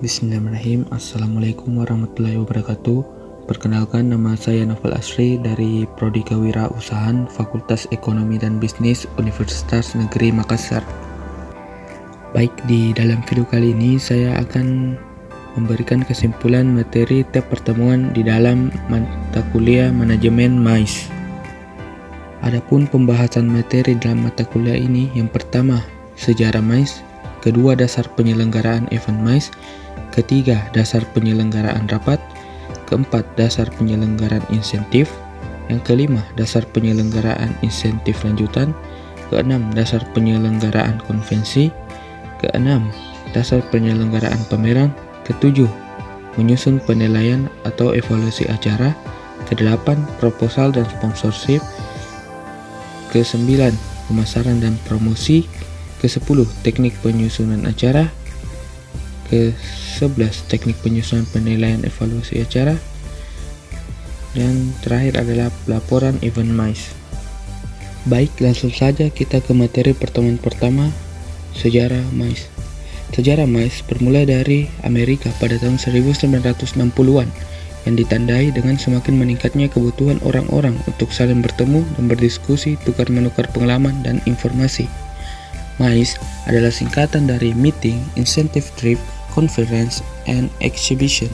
Bismillahirrahmanirrahim. Assalamualaikum warahmatullahi wabarakatuh. Perkenalkan, nama saya Novel Asri dari Prodi Kewirausahaan Fakultas Ekonomi dan Bisnis Universitas Negeri Makassar. Baik, di dalam video kali ini saya akan memberikan kesimpulan materi tab pertemuan di dalam mata kuliah Manajemen MAIS. Adapun pembahasan materi dalam mata kuliah ini, yang pertama, sejarah MAIS, kedua, dasar penyelenggaraan event MAIS, ketiga, dasar penyelenggaraan rapat, keempat, dasar penyelenggaraan insentif, yang kelima, dasar penyelenggaraan insentif lanjutan, keenam, dasar penyelenggaraan konvensi, keenam, dasar penyelenggaraan pameran, ketujuh, menyusun penilaian atau evaluasi acara, kedelapan, proposal dan sponsorship, kesembilan, pemasaran dan promosi, ke-10 teknik penyusunan acara, ke-11 teknik penyusunan penilaian evaluasi acara, dan terakhir adalah pelaporan event MAIS. Baik, langsung saja kita ke materi pertemuan pertama, sejarah MAIS. Sejarah MAIS bermula dari Amerika pada tahun 1960-an yang ditandai dengan semakin meningkatnya kebutuhan orang-orang untuk saling bertemu dan berdiskusi, tukar-menukar pengalaman dan informasi. MAIS adalah singkatan dari Meeting, Incentive Trip, Conference, and Exhibition.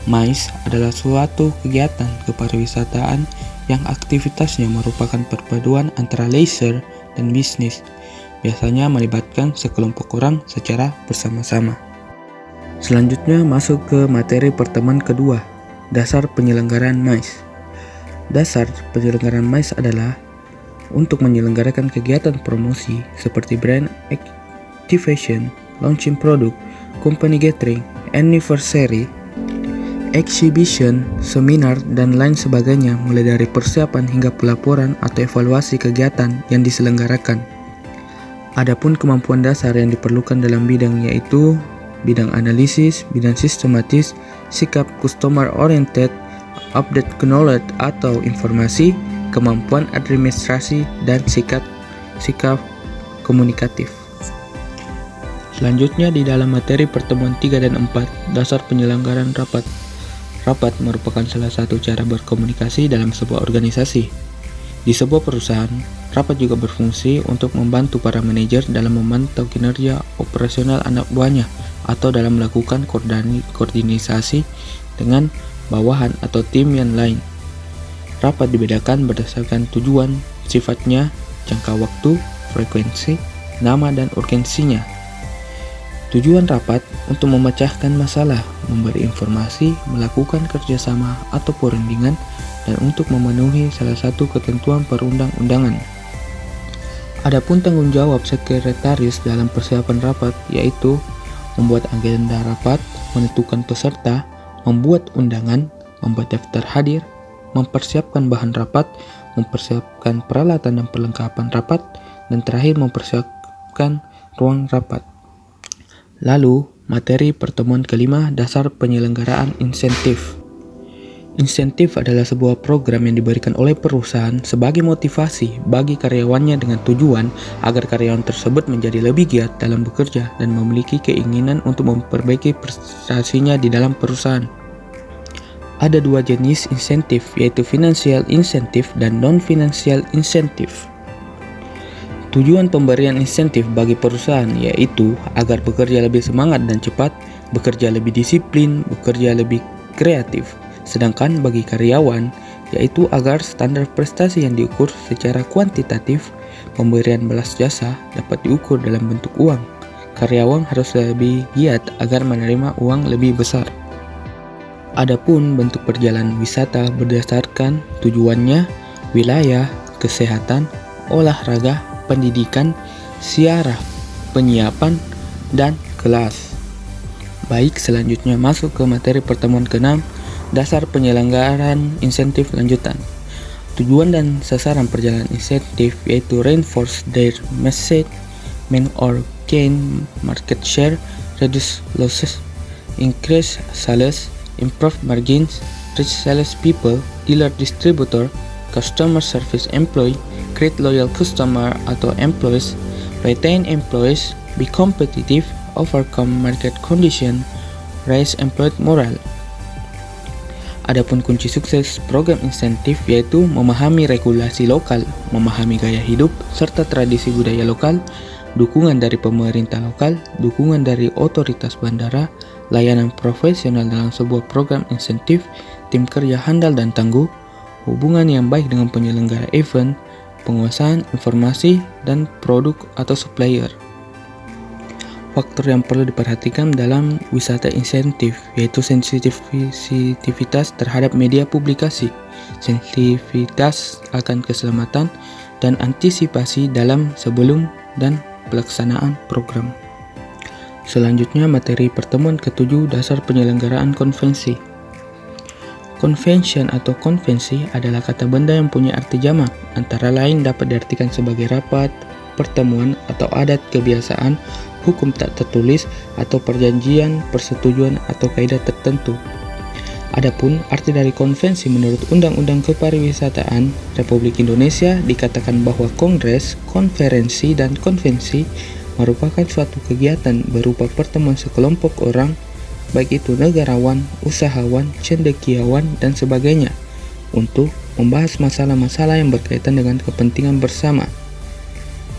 MAIS adalah suatu kegiatan kepariwisataan yang aktivitasnya merupakan perpaduan antara leisure dan bisnis, biasanya melibatkan sekelompok orang secara bersama-sama. Selanjutnya masuk ke materi pertemuan kedua, dasar penyelenggaraan MAIS. Dasar penyelenggaraan MAIS adalah untuk menyelenggarakan kegiatan promosi seperti brand activation, launching produk, company gathering, anniversary, exhibition, seminar, dan lain sebagainya, mulai dari persiapan hingga pelaporan atau evaluasi kegiatan yang diselenggarakan. Adapun kemampuan dasar yang diperlukan dalam bidang yaitu bidang analisis, bidang sistematis, sikap customer oriented, update knowledge atau informasi, kemampuan administrasi, dan sikap komunikatif. Selanjutnya di dalam materi pertemuan 3 dan 4, dasar penyelenggaraan rapat. Rapat merupakan salah satu cara berkomunikasi dalam sebuah organisasi. Di sebuah perusahaan, rapat juga berfungsi untuk membantu para manajer dalam memantau kinerja operasional anak buahnya atau dalam melakukan koordinasi dengan bawahan atau tim yang lain. Rapat dibedakan berdasarkan tujuan, sifatnya, jangka waktu, frekuensi, nama, dan urgensinya. Tujuan rapat untuk memecahkan masalah, memberi informasi, melakukan kerjasama atau perundingan, dan untuk memenuhi salah satu ketentuan perundang-undangan. Adapun tanggung jawab sekretaris dalam persiapan rapat yaitu membuat agenda rapat, menentukan peserta, membuat undangan, membuat daftar hadir, mempersiapkan bahan rapat, mempersiapkan peralatan dan perlengkapan rapat, dan terakhir mempersiapkan ruang rapat. Lalu, materi pertemuan kelima, dasar penyelenggaraan insentif. Insentif adalah sebuah program yang diberikan oleh perusahaan sebagai motivasi bagi karyawannya dengan tujuan agar karyawan tersebut menjadi lebih giat dalam bekerja dan memiliki keinginan untuk memperbaiki prestasinya di dalam perusahaan. Ada dua jenis insentif, yaitu financial incentive dan non-financial incentive. Tujuan pemberian insentif bagi perusahaan yaitu agar bekerja lebih semangat dan cepat, bekerja lebih disiplin, bekerja lebih kreatif. Sedangkan bagi karyawan yaitu agar standar prestasi yang diukur secara kuantitatif, pemberian balas jasa dapat diukur dalam bentuk uang. Karyawan harus lebih giat agar menerima uang lebih besar. Adapun bentuk perjalanan wisata berdasarkan tujuannya, wilayah, kesehatan, olahraga, pendidikan, siarah, penyiapan, dan kelas. Baik, selanjutnya masuk ke materi pertemuan ke-6, dasar penyelenggaraan insentif lanjutan. Tujuan dan sasaran perjalanan insentif yaitu reinforce their message, or gain market share, reduce losses, increase sales, improve margins, reach sales people, dealer distributor, customer service employee, create loyal customer atau employees, retain employees, be competitive, overcome market condition, raise employee morale. Adapun kunci sukses program insentif yaitu memahami regulasi lokal, memahami gaya hidup, serta tradisi budaya lokal, dukungan dari pemerintah lokal, dukungan dari otoritas bandara, layanan profesional dalam sebuah program insentif, tim kerja handal dan tangguh, hubungan yang baik dengan penyelenggara event, penguasaan informasi, dan produk atau supplier. Faktor yang perlu diperhatikan dalam wisata insentif yaitu sensitivitas terhadap media publikasi, sensitivitas akan keselamatan, dan antisipasi dalam sebelum dan pelaksanaan program. Selanjutnya materi pertemuan ke-7 dasar penyelenggaraan konvensi. Convention atau konvensi adalah kata benda yang punya arti jamak, antara lain dapat diartikan sebagai rapat, pertemuan atau adat kebiasaan, hukum tak tertulis, atau perjanjian, persetujuan, atau kaidah tertentu. Adapun arti dari konvensi menurut Undang-Undang Kepariwisataan Republik Indonesia dikatakan bahwa kongres, konferensi, dan konvensi merupakan suatu kegiatan berupa pertemuan sekelompok orang, baik itu negarawan, usahawan, cendekiawan, dan sebagainya, untuk membahas masalah-masalah yang berkaitan dengan kepentingan bersama.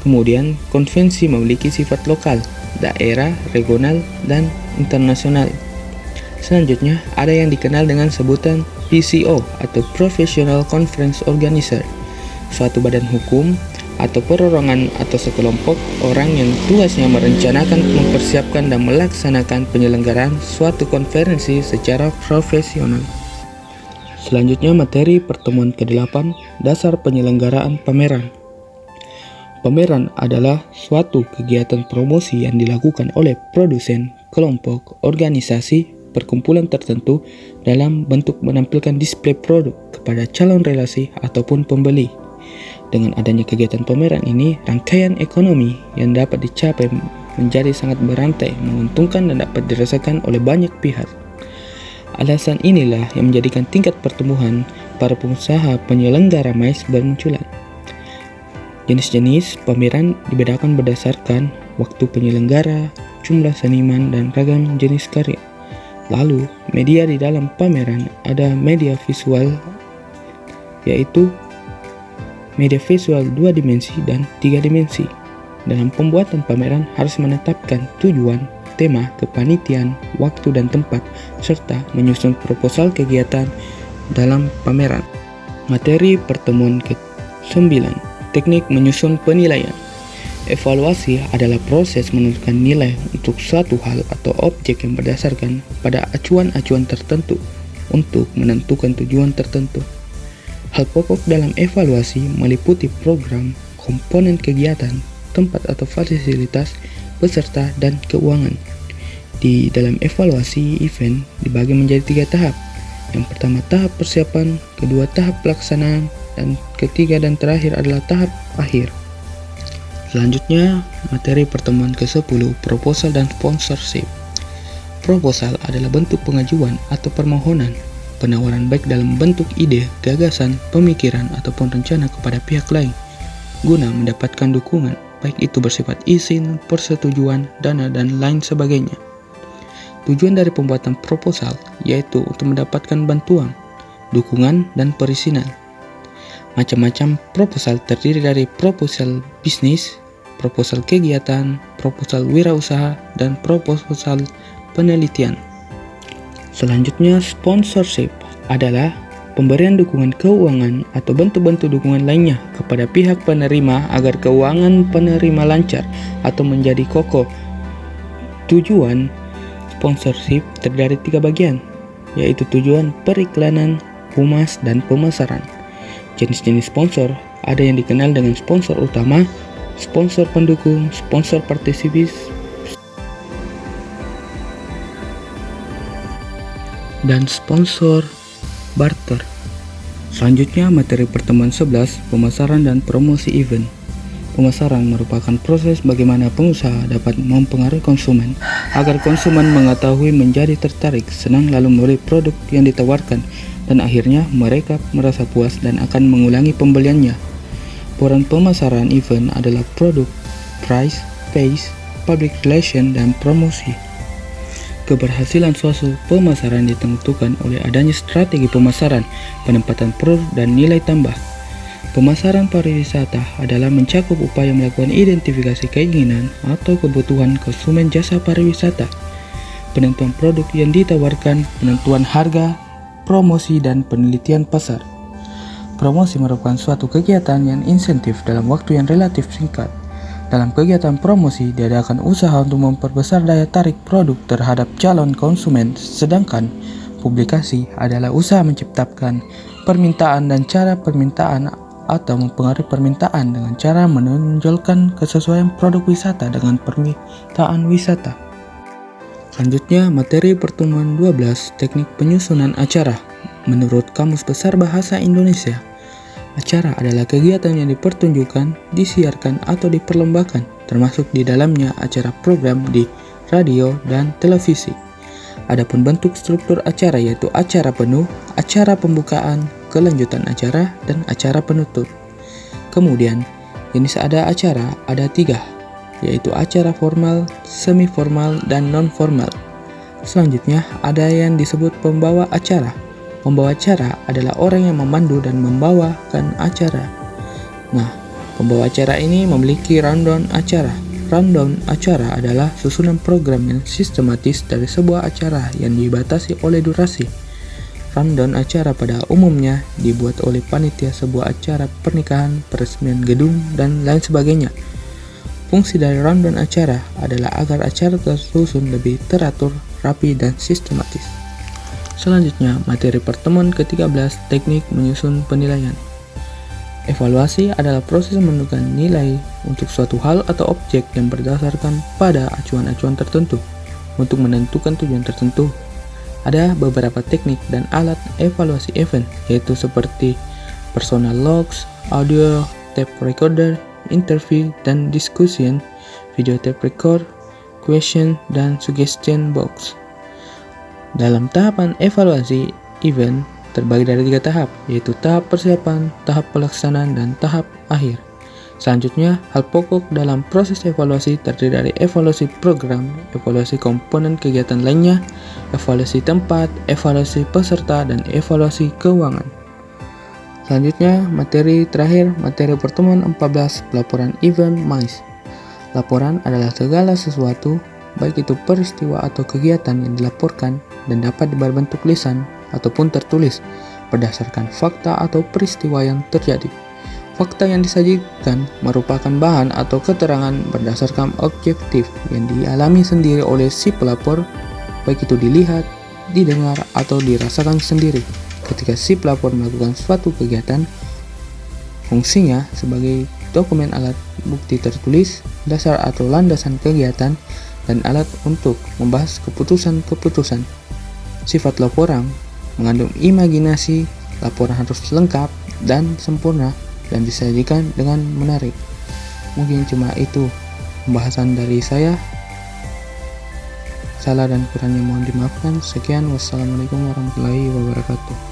Kemudian, konvensi memiliki sifat lokal, daerah, regional, dan internasional. Selanjutnya, ada yang dikenal dengan sebutan PCO atau Professional Conference Organizer, suatu badan hukum atau perorangan atau sekelompok orang yang tugasnya merencanakan, mempersiapkan, dan melaksanakan penyelenggaraan suatu konferensi secara profesional. Selanjutnya materi pertemuan ke-8, dasar penyelenggaraan pameran. Pameran adalah suatu kegiatan promosi yang dilakukan oleh produsen, kelompok, organisasi, perkumpulan tertentu dalam bentuk menampilkan display produk kepada calon relasi ataupun pembeli. Dengan adanya kegiatan pameran ini, rangkaian ekonomi yang dapat dicapai menjadi sangat berantai, menguntungkan, dan dapat dirasakan oleh banyak pihak. Alasan inilah yang menjadikan tingkat pertumbuhan para pengusaha penyelenggara MICE bermunculan. Jenis-jenis pameran dibedakan berdasarkan waktu penyelenggara, jumlah seniman, dan ragam jenis karya. Lalu, media di dalam pameran ada media visual, yaitu media visual 2 dimensi dan 3 dimensi. Dalam pembuatan pameran harus menetapkan tujuan, tema, kepanitiaan, waktu dan tempat, serta menyusun proposal kegiatan dalam pameran. Materi pertemuan ke-9, teknik menyusun penilaian. Evaluasi adalah proses menentukan nilai untuk suatu hal atau objek yang berdasarkan pada acuan-acuan tertentu untuk menentukan tujuan tertentu. Hal pokok dalam evaluasi meliputi program, komponen kegiatan, tempat atau fasilitas, peserta, dan keuangan. Di dalam evaluasi event dibagi menjadi 3 tahap. Yang pertama tahap persiapan, kedua tahap pelaksanaan, dan ketiga dan terakhir adalah tahap akhir. Selanjutnya, materi pertemuan ke-10, proposal dan sponsorship. Proposal adalah bentuk pengajuan atau permohonan, penawaran baik dalam bentuk ide, gagasan, pemikiran, ataupun rencana kepada pihak lain, guna mendapatkan dukungan, baik itu bersifat izin, persetujuan, dana, dan lain sebagainya. Tujuan dari pembuatan proposal yaitu untuk mendapatkan bantuan, dukungan, dan perizinan. Macam-macam proposal terdiri dari proposal bisnis, proposal kegiatan, proposal wirausaha, dan proposal penelitian. Selanjutnya, sponsorship adalah pemberian dukungan keuangan atau bentuk-bentuk dukungan lainnya kepada pihak penerima agar keuangan penerima lancar atau menjadi kokoh. Tujuan sponsorship terdiri dari 3 bagian, yaitu tujuan periklanan, humas, dan pemasaran. Jenis-jenis sponsor ada yang dikenal dengan sponsor utama, sponsor pendukung, sponsor partisipatif, dan sponsor barter. Selanjutnya materi pertemuan 11, pemasaran dan promosi event. Pemasaran merupakan proses bagaimana pengusaha dapat mempengaruhi konsumen agar konsumen mengetahui, menjadi tertarik, senang, lalu membeli produk yang ditawarkan, dan akhirnya mereka merasa puas dan akan mengulangi pembeliannya. Peran pemasaran event adalah produk, price, pace, public relation, dan promosi. Keberhasilan suatu pemasaran ditentukan oleh adanya strategi pemasaran, penempatan produk, dan nilai tambah. Pemasaran pariwisata adalah mencakup upaya melakukan identifikasi keinginan atau kebutuhan konsumen jasa pariwisata, penentuan produk yang ditawarkan, penentuan harga, promosi, dan penelitian pasar. Promosi merupakan suatu kegiatan yang insentif dalam waktu yang relatif singkat. Dalam kegiatan promosi, diadakan usaha untuk memperbesar daya tarik produk terhadap calon konsumen, sedangkan publikasi adalah usaha menciptakan permintaan dan cara permintaan atau mempengaruhi permintaan dengan cara menonjolkan kesesuaian produk wisata dengan permintaan wisata. Selanjutnya, materi pertemuan 12, teknik penyusunan acara. Menurut Kamus Besar Bahasa Indonesia, acara adalah kegiatan yang dipertunjukkan, disiarkan, atau diperlombakan, termasuk di dalamnya acara program di radio dan televisi. Adapun bentuk struktur acara yaitu acara penuh, acara pembukaan, kelanjutan acara, dan acara penutup. Kemudian, jenis acara ada 3, yaitu acara formal, semi-formal, dan non-formal. Selanjutnya, ada yang disebut pembawa acara. Pembawa acara adalah orang yang memandu dan membawakan acara. Nah, pembawa acara ini memiliki rundown acara. Rundown acara adalah susunan program yang sistematis dari sebuah acara yang dibatasi oleh durasi. Rundown acara pada umumnya dibuat oleh panitia sebuah acara pernikahan, peresmian gedung, dan lain sebagainya. Fungsi dari rundown acara adalah agar acara tersusun lebih teratur, rapi, dan sistematis. Selanjutnya, materi pertemuan ke-13, teknik menyusun penilaian. Evaluasi adalah proses menentukan nilai untuk suatu hal atau objek yang berdasarkan pada acuan-acuan tertentu. Untuk menentukan tujuan tertentu, ada beberapa teknik dan alat evaluasi event, yaitu seperti personal logs, audio, tape recorder, interview dan discussion, video tape record, question, dan suggestion box. Dalam tahapan evaluasi event terbagi dari 3 tahap, yaitu tahap persiapan, tahap pelaksanaan, dan tahap akhir. Selanjutnya, hal pokok dalam proses evaluasi terdiri dari evaluasi program, evaluasi komponen kegiatan lainnya, evaluasi tempat, evaluasi peserta, dan evaluasi keuangan. Selanjutnya, materi terakhir, materi pertemuan 14, pelaporan event MICE. Laporan adalah segala sesuatu, baik itu peristiwa atau kegiatan yang dilaporkan dan dapat berbentuk lisan ataupun tertulis berdasarkan fakta atau peristiwa yang terjadi. Fakta yang disajikan merupakan bahan atau keterangan berdasarkan objektif yang dialami sendiri oleh si pelapor, baik itu dilihat, didengar, atau dirasakan sendiri. Ketika si pelapor melakukan suatu kegiatan, fungsinya sebagai dokumen alat bukti tertulis, dasar atau landasan kegiatan, dan alat untuk membahas keputusan-keputusan. Sifat laporan mengandung imajinasi, laporan harus lengkap dan sempurna dan disajikan dengan menarik. Mungkin cuma itu pembahasan dari saya. Salah dan kurangnya mohon dimaafkan. Sekian, wassalamualaikum warahmatullahi wabarakatuh.